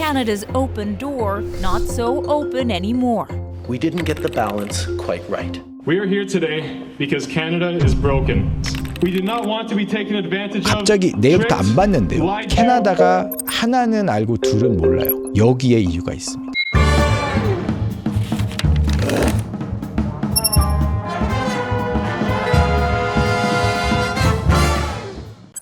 Canada's open door not so open anymore. We didn't get the balance quite right. We are here today because Canada is broken. We did not want to be taken advantage of. 갑자기 내일부터 안 받는데요. 캐나다가 하나는 알고 둘은 몰라요. 여기에 이유가 있습니다.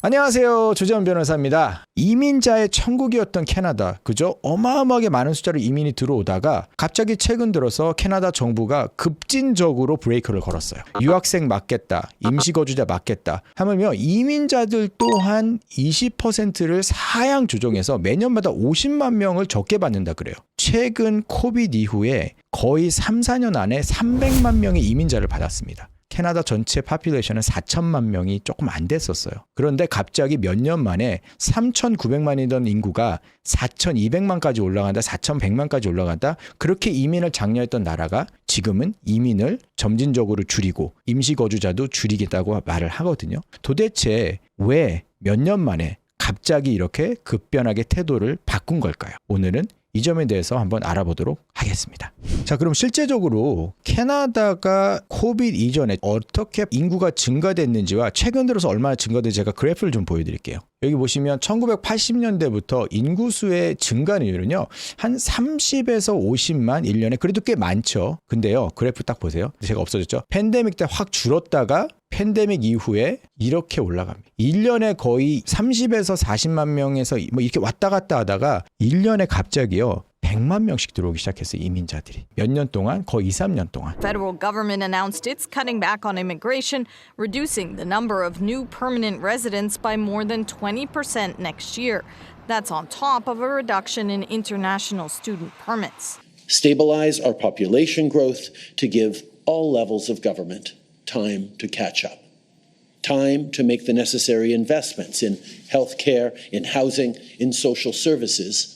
안녕하세요. 조재원 변호사입니다. 이민자의 천국이었던 캐나다, 그죠? 어마어마하게 많은 숫자로 이민이 들어오다가 갑자기 최근 들어서 캐나다 정부가 급진적으로 브레이크를 걸었어요. 유학생 막겠다, 임시거주자 막겠다 하면요, 이민자들 또한 20%를 사양 조정해서 매년마다 50만 명을 적게 받는다 그래요. 최근 코비드 이후에 거의 3, 4년 안에 300만 명의 이민자를 받았습니다. 캐나다 전체 파퓰레이션은 4천만 명이 조금 안 됐었어요. 그런데 갑자기 몇 년 만에 3,900만이던 인구가 4,200만까지 올라간다, 4,100만까지 올라간다. 그렇게 이민을 장려했던 나라가 지금은 이민을 점진적으로 줄이고 임시거주자도 줄이겠다고 말을 하거든요. 도대체 왜 몇 년 만에 갑자기 이렇게 급변하게 태도를 바꾼 걸까요? 오늘은 이 점에 대해서 한번 알아보도록 하겠습니다. 자, 그럼 실제적으로 캐나다가 코비드 이전에 어떻게 인구가 증가됐는지와 최근 들어서 얼마나 증가됐는지 제가 그래프를 좀 보여드릴게요. 여기 보시면 1980년대부터 인구수의 증가율은요, 한 30에서 50만 1년에 그래도 꽤 많죠. 근데요, 그래프 딱 보세요. 제가 없어졌죠. 팬데믹 때 확 줄었다가 팬데믹 이후에 이렇게 올라갑니다. 1년에 거의 30에서 40만 명에서 뭐 이렇게 왔다 갔다 하다가 1년에 갑자기요 100만 명씩 들어오기 시작했어요. 이민자들이. 몇 년 동안? 거의 2, 3년 동안. Federal government announced it's cutting back on immigration, reducing the number of new permanent residents by more than 20% next year. That's on top of a reduction in international student permits. Stabilize our population growth to give all levels of government time to catch up. Time to make the necessary investments in healthcare, in housing, in social services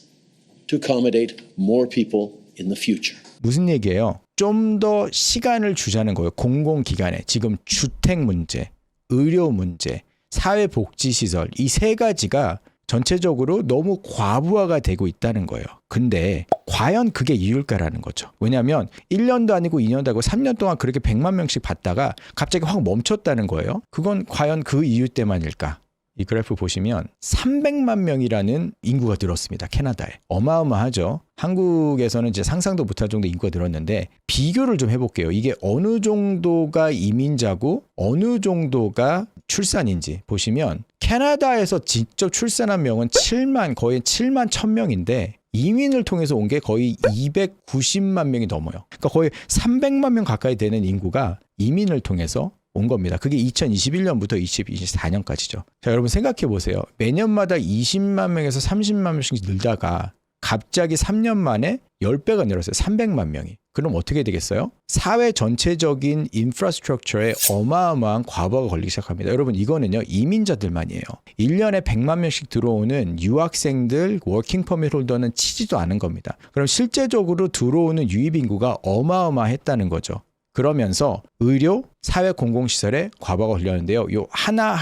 to accommodate more people in the future. 무슨 얘기예요? 좀 더 시간을 주자는 거예요. 공공기관에. 지금 주택 문제, 의료 문제, 사회복지시설 이 세 가지가 전체적으로 너무 과부하가 되고 있다는 거예요. 근데 과연 그게 이유일까라는 거죠. 왜냐하면 1년도 아니고 2년도 아니고 3년 동안 그렇게 100만 명씩 받다가 갑자기 확 멈췄다는 거예요. 그건 과연 그 이유 때문일까? 이 그래프 보시면 300만 명이라는 인구가 늘었습니다. 캐나다에. 어마어마하죠. 한국에서는 이제 상상도 못할 정도 인구가 늘었는데 비교를 좀 해볼게요. 이게 어느 정도가 이민자고 어느 정도가 출산인지 보시면 캐나다에서 직접 출산한 명은 7만, 거의 7만 1000명인데 이민을 통해서 온 게 거의 290만 명이 넘어요. 그러니까 거의 300만 명 가까이 되는 인구가 이민을 통해서 온 겁니다. 그게 2021년부터 2024년까지죠. 자, 여러분 생각해 보세요. 매년마다 20만 명에서 30만 명씩 늘다가 갑자기 3년 만에 10배가 늘었어요. 300만 명이. 그럼 어떻게 되겠어요? 사회 전체적인 인프라스트럭처에 어마어마한 과부하가 걸리기 시작합니다. 여러분 이거는요 이민자들만이에요. 1년에 100만 명씩 들어오는 유학생들, 워킹 퍼밋 홀더는 치지도 않은 겁니다. 그럼 실제적으로 들어오는 유입 인구가 어마어마했다는 거죠. 그러면서 의료, 사회 공공시설에 과부하가 걸렸는데요. 요 하나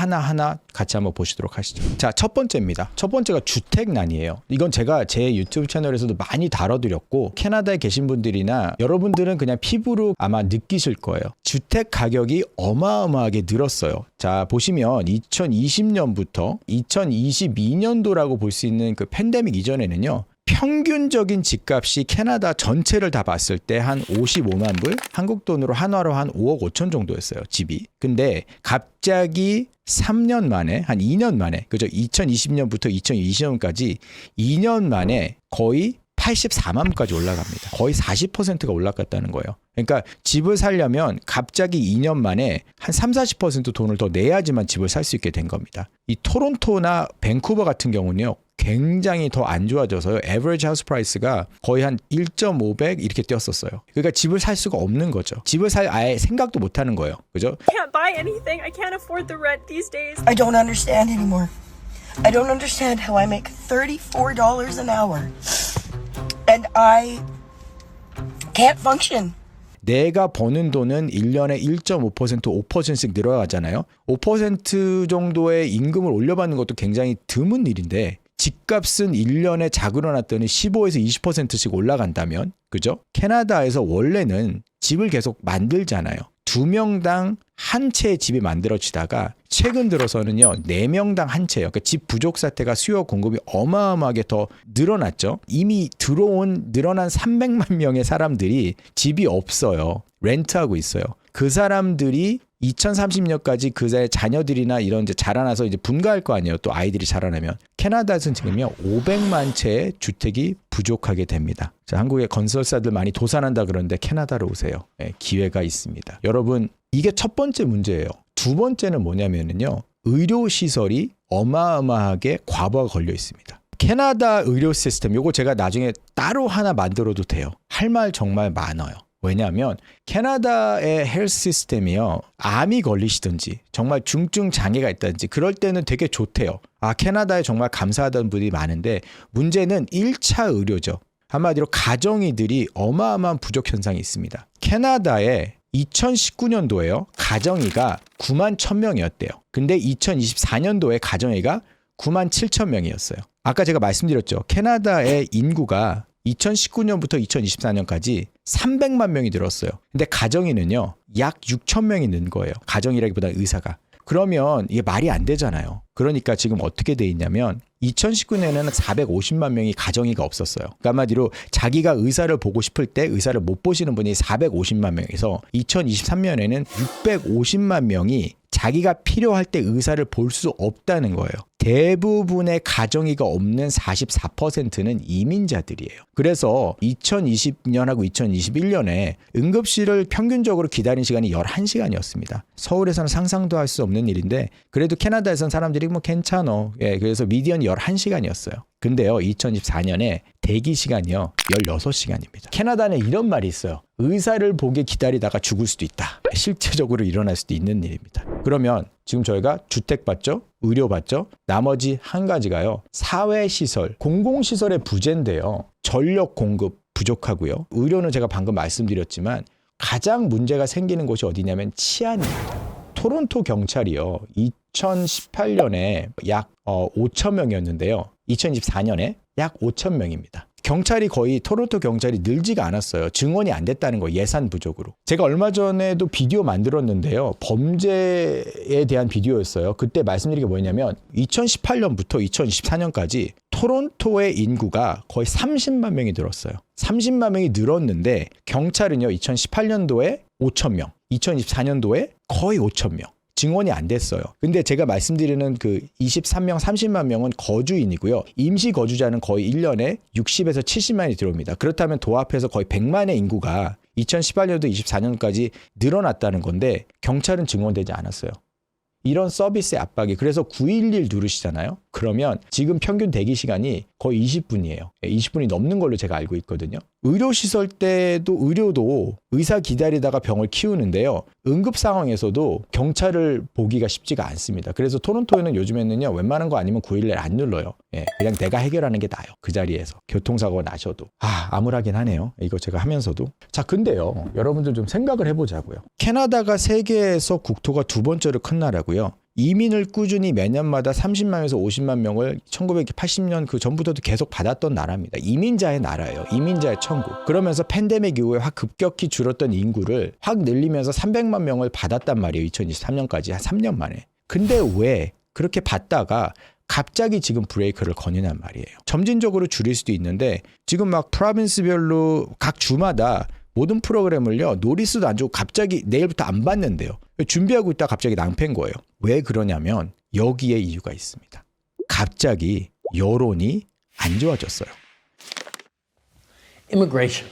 같이 한번 보시도록 하시죠. 자, 첫 번째입니다. 첫 번째가 주택난이에요. 이건 제가 제 유튜브 채널에서도 많이 다뤄드렸고 캐나다에 계신 분들이나 여러분들은 그냥 피부로 아마 느끼실 거예요. 주택 가격이 어마어마하게 늘었어요. 자, 보시면 2020년부터 2022년도라고 볼 수 있는 그 팬데믹 이전에는요. 평균적인 집값이 캐나다 전체를 다 봤을 때 한 55만 불, 한국 돈으로 한화로 한 5억 5천 정도였어요, 집이. 근데 갑자기 3년 만에, 한 2년 만에, 그죠? 2020년부터 2020년까지 2년 만에 거의 84만 불까지 올라갑니다. 거의 40%가 올라갔다는 거예요. 그러니까 집을 살려면 갑자기 2년 만에 한 30-40% 돈을 더 내야지만 집을 살 수 있게 된 겁니다. 이 토론토나 밴쿠버 같은 경우는요. 굉장히 더 안 좋아져서요. average house price가 거의 한 1.5배 이렇게 뛰었었어요. 그러니까 집을 살 수가 없는 거죠. 집을 살 아예 생각도 못 하는 거예요. 그죠? Can't buy anything. I can't afford the rent these days. I don't understand anymore. I don't understand how I make $34 an hour and I can't function. 내가 버는 돈은 1년에 1.5%, 5%씩 늘어가잖아요. 5% 정도의 임금을 올려받는 것도 굉장히 드문 일인데 집값은 1년에 자그러 놨더니 15에서 20%씩 올라간다면, 그죠? 캐나다에서 원래는 집을 계속 만들잖아요. 2명당 한 채의 집이 만들어지다가 최근 들어서는요 4명당 한 채예요. 그러니까 집 부족 사태가 수요 공급이 어마어마하게 더 늘어났죠. 이미 늘어난 300만 명의 사람들이 집이 없어요. 렌트하고 있어요. 그 사람들이 2030년까지 그자의 자녀들이나 이런 이제 자라나서 이제 분가할 거 아니에요. 또 아이들이 자라나면 캐나다에서는 지금요 500만 채의 주택이 부족하게 됩니다. 자, 한국의 건설사들 많이 도산한다 그러는데 캐나다로 오세요. 네, 기회가 있습니다. 여러분 이게 첫 번째 문제예요. 두 번째는 뭐냐면요 의료 시설이 어마어마하게 과부하가 걸려 있습니다. 캐나다 의료 시스템 요거 제가 나중에 따로 하나 만들어도 돼요. 할 말 정말 많아요. 왜냐하면 캐나다의 헬스 시스템이요 암이 걸리시든지 정말 중증 장애가 있다든지 그럴 때는 되게 좋대요. 캐나다에 정말 감사하다는 분들이 많은데 문제는 1차 의료죠. 한마디로 가정의들이 어마어마한 부족 현상이 있습니다. 캐나다에 2019년도에요 가정의가 9만 1,000명이었대요. 근데 2024년도에 가정의가 9만 7천 명이었어요. 아까 제가 말씀드렸죠. 캐나다의 인구가 2019년부터 2024년까지 300만 명이 늘었어요. 근데 가정의는요 약 6천 명이 는 거예요. 가정이라기보다 의사가. 그러면 이게 말이 안 되잖아요. 그러니까 지금 어떻게 돼 있냐면 2019년에는 450만 명이 가정의가 없었어요. 그러니까 한마디로 자기가 의사를 보고 싶을 때 의사를 못 보시는 분이 450만 명에서 2023년에는 650만 명이 자기가 필요할 때 의사를 볼 수 없다는 거예요. 대부분의 가정의가 없는 44%는 이민자들이에요. 그래서 2020년하고 2021년에 응급실을 평균적으로 기다린 시간이 11시간이었습니다. 서울에서는 상상도 할 수 없는 일인데 그래도 캐나다에서는 사람들이 뭐 괜찮어. 그래서 미디언이 11시간이었어요. 근데요 2024년에 대기 시간이요 16시간입니다. 캐나다는 이런 말이 있어요. 의사를 보게 기다리다가 죽을 수도 있다. 실제적으로 일어날 수도 있는 일입니다. 그러면 지금 저희가 주택 받죠? 의료 받죠? 나머지 한 가지가요. 사회시설, 공공시설의 부재인데요. 전력 공급 부족하고요. 의료는 제가 방금 말씀드렸지만 가장 문제가 생기는 곳이 어디냐면 치안입니다. 토론토 경찰이요. 2018년에 약 5천 명이었는데요. 2024년에 약 5천 명입니다. 경찰이 거의 토론토 경찰이 늘지가 않았어요. 증원이 안 됐다는 거 예산 부족으로. 제가 얼마 전에도 비디오 만들었는데요. 범죄에 대한 비디오였어요. 그때 말씀드린 게 뭐냐면 2018년부터 2024년까지 토론토의 인구가 거의 30만 명이 늘었어요. 30만 명이 늘었는데 경찰은요. 2018년도에 5천 명, 2024년도에 거의 5천 명. 증원이 안 됐어요. 근데 제가 말씀드리는 그 23명, 30만 명은 거주인이고요. 임시 거주자는 거의 1년에 60에서 70만이 들어옵니다. 그렇다면 도합해서 거의 100만의 인구가 2018년도 24년까지 늘어났다는 건데 경찰은 증원되지 않았어요. 이런 서비스의 압박이. 그래서 911 누르시잖아요. 그러면 지금 평균 대기 시간이 거의 20분이에요. 20분이 넘는 걸로 제가 알고 있거든요. 의료시설 때도 의료도 의사 기다리다가 병을 키우는데요. 응급 상황에서도 경찰을 보기가 쉽지가 않습니다. 그래서 토론토에는 요즘에는요. 웬만한 거 아니면 911 안 눌러요. 그냥 내가 해결하는 게 나아요. 그 자리에서. 교통사고가 나셔도. 암울하긴 하네요. 이거 제가 하면서도. 자, 근데요. 여러분들 좀 생각을 해보자고요. 캐나다가 세계에서 국토가 두 번째로 큰 나라고요. 이민을 꾸준히 매년마다 30만에서 50만 명을 1980년 그 전부터도 계속 받았던 나라입니다. 이민자의 나라예요. 이민자의 천국. 그러면서 팬데믹 이후에 확 급격히 줄었던 인구를 확 늘리면서 300만 명을 받았단 말이에요. 2023년까지 한 3년 만에. 근데 왜 그렇게 받다가 갑자기 지금 브레이크를 거느냐는 말이에요. 점진적으로 줄일 수도 있는데 지금 막 프로빈스별로 각 주마다 모든 프로그램을요. 노리스도 안 주고 갑자기 내일부터 안 받는데요. 준비하고 있다가 갑자기 낭패인 거예요. 왜 그러냐면 여기에 이유가 있습니다. 갑자기 여론이 안 좋아졌어요. Immigration.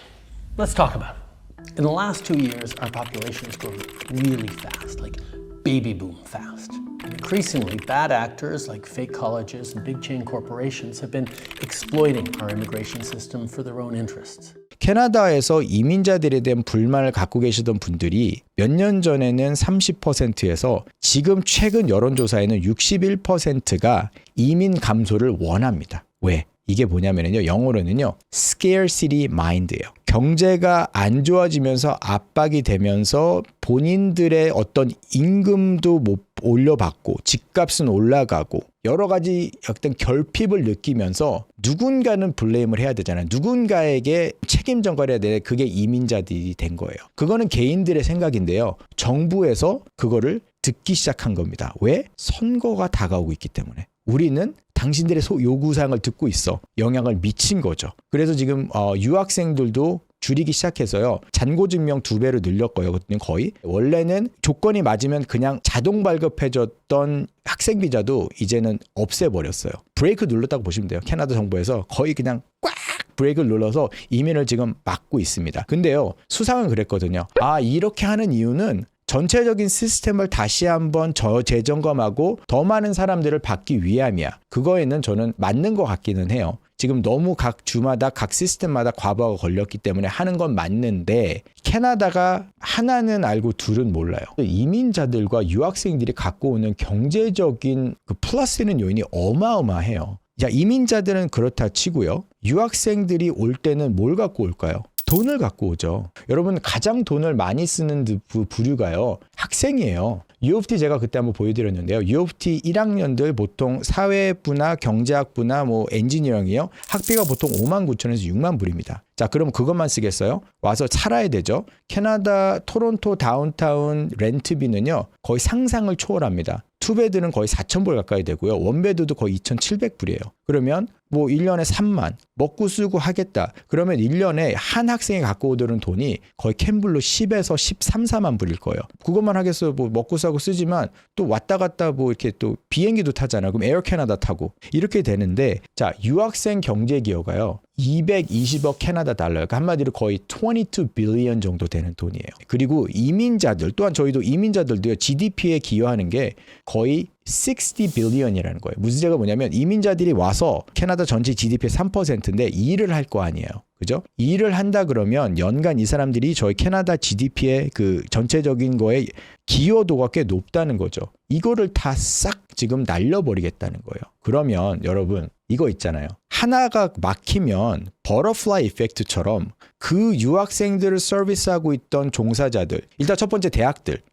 Let's talk about it. In the last 2 years, our population has grown really fast, like baby boom fast. And increasingly, bad actors like fake colleges and big chain corporations have been exploiting our immigration system for their own interests. 캐나다에서 이민자들에 대한 불만을 갖고 계시던 분들이 몇 년 전에는 30%에서 지금 최근 여론조사에는 61%가 이민 감소를 원합니다. 왜? 이게 뭐냐면요. 영어로는요. scarcity mind예요. 경제가 안 좋아지면서 압박이 되면서 본인들의 어떤 임금도 못 올려받고 집값은 올라가고 여러 가지 어떤 결핍을 느끼면서 누군가는 블레임을 해야 되잖아요. 누군가에게 책임 전가를 해야 돼. 그게 이민자들이 된 거예요. 그거는 개인들의 생각인데요. 정부에서 그거를 듣기 시작한 겁니다. 왜? 선거가 다가오고 있기 때문에. 우리는 당신들의 요구사항을 듣고 있어. 영향을 미친 거죠. 그래서 지금 유학생들도 줄이기 시작해서요. 잔고증명 2배로 늘렸거든요. 거의. 원래는 조건이 맞으면 그냥 자동 발급해줬던 학생 비자도 이제는 없애버렸어요. 브레이크 눌렀다고 보시면 돼요. 캐나다 정부에서 거의 그냥 꽉 브레이크를 눌러서 이민을 지금 막고 있습니다. 근데요. 수상은 그랬거든요. 이렇게 하는 이유는 전체적인 시스템을 다시 한번 재점검하고 더 많은 사람들을 받기 위함이야. 그거에는 저는 맞는 것 같기는 해요. 지금 너무 각 주마다 각 시스템마다 과부하가 걸렸기 때문에 하는 건 맞는데 캐나다가 하나는 알고 둘은 몰라요. 이민자들과 유학생들이 갖고 오는 경제적인 그 플러스는 요인이 어마어마해요. 자, 이민자들은 그렇다 치고요. 유학생들이 올 때는 뭘 갖고 올까요? 돈을 갖고 오죠. 여러분 가장 돈을 많이 쓰는 부류가요. 학생이에요. U of T 제가 그때 한번 보여드렸는데요. U of T 1학년들 보통 사회부나 경제학부나 뭐 엔지니어링이요. 학비가 보통 59,000에서 6만 불입니다. 자, 그럼 그것만 쓰겠어요? 와서 살아야 되죠. 캐나다 토론토 다운타운 렌트비는요. 거의 상상을 초월합니다. 투베드는 거의 4,000불 가까이 되고요. 원베드도 거의 2,700불이에요. 그러면 뭐 1년에 3만 먹고 쓰고 하겠다. 그러면 1년에 한 학생이 갖고 오는 돈이 거의 캔불로 10에서 13, 4만 불일 거예요. 그것만 하겠어요. 뭐 먹고 사고 쓰지만 또 왔다 갔다 뭐 이렇게 또 비행기도 타잖아요. 그럼 에어 캐나다 타고 이렇게 되는데 자, 유학생 경제 기여가요. 220억 캐나다 달러, 그러니까 한마디로 거의 22 빌리언 정도 되는 돈이에요. 그리고 이민자들, 또한 저희도 이민자들도요, GDP에 기여하는 게 거의 60 빌리언이라는 거예요. 문제가 뭐냐면 이민자들이 와서 캐나다 전체 GDP의 3%인데 일을 할 거 아니에요. 그죠? 일을 한다 그러면 연간 이 사람들이 저희 캐나다 GDP의 그 전체적인 거에 기여도가 꽤 높다는 거죠. 이거를 다 싹 지금 날려버리겠다는 거예요. 그러면 여러분 이거 있잖아요. 하나가 막히면 버터플라이 이펙트처럼 그 유학생들을 서비스하고 있던 종사자들, 일단 첫 번째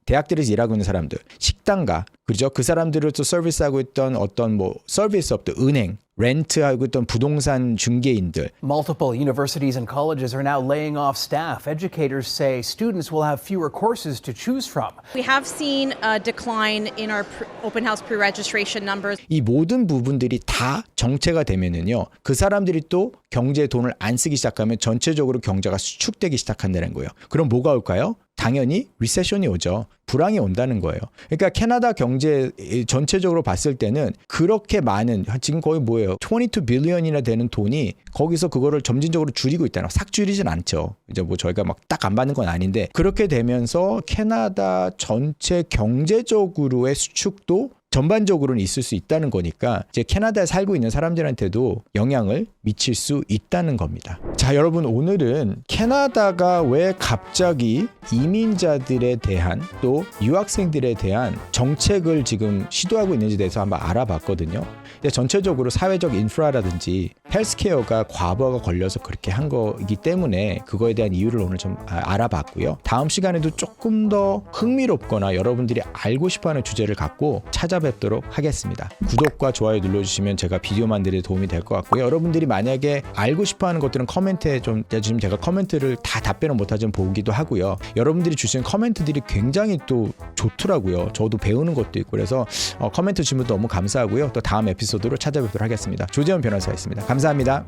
대학들에서 일하고 있는 사람들, 식당가, 그죠? 그 사람들을 또 서비스하고 있던 어떤 뭐 서비스업들, 은행, 렌트하고 있던 부동산 중개인들. Multiple universities and colleges are now laying off staff. Educators say students will have fewer courses to choose from. We have seen a decline in our open house pre-registration numbers. 이 모든 부분들이 다 정체가 되면은요, 그 사람들이 또 경제에 돈을 안 쓰기 시작하면 전체적으로 경제가 수축되기 시작한다는 거예요. 그럼 뭐가 올까요? 당연히 리세션이 오죠. 불황이 온다는 거예요. 그러니까 캐나다 경제 전체적으로 봤을 때는 그렇게 많은, 지금 거의 뭐예요? 22 빌리언이나 되는 돈이 거기서 그거를 점진적으로 줄이고 있다는, 싹 줄이진 않죠. 이제 뭐 저희가 막 딱 안 받는 건 아닌데, 그렇게 되면서 캐나다 전체 경제적으로의 수축도 전반적으로는 있을 수 있다는 거니까 이제 캐나다에 살고 있는 사람들한테도 영향을 미칠 수 있다는 겁니다. 자, 여러분, 오늘은 캐나다가 왜 갑자기 이민자들에 대한 또 유학생들에 대한 정책을 지금 시도하고 있는지에 대해서 한번 알아봤거든요. 근데 전체적으로 사회적 인프라라든지 헬스케어가 과부하가 걸려서 그렇게 한 거이기 때문에 그거에 대한 이유를 오늘 좀 알아봤고요. 다음 시간에도 조금 더 흥미롭거나 여러분들이 알고 싶어하는 주제를 갖고 찾아뵙도록 하겠습니다. 구독과 좋아요 눌러주시면 제가 비디오 만드는 데 도움이 될 것 같고요. 여러분들이 만약에 알고 싶어하는 것들은 커멘트에 좀, 지금 제가 커멘트를 다 답변을 못하지만 보기도 하고요. 여러분들이 주시는 커멘트들이 굉장히 또 좋더라고요. 저도 배우는 것도 있고, 그래서 커멘트 주시면 너무 감사하고요. 또 다음 에피소드로 찾아뵙도록 하겠습니다. 조재현 변호사였습니다. 감사합니다.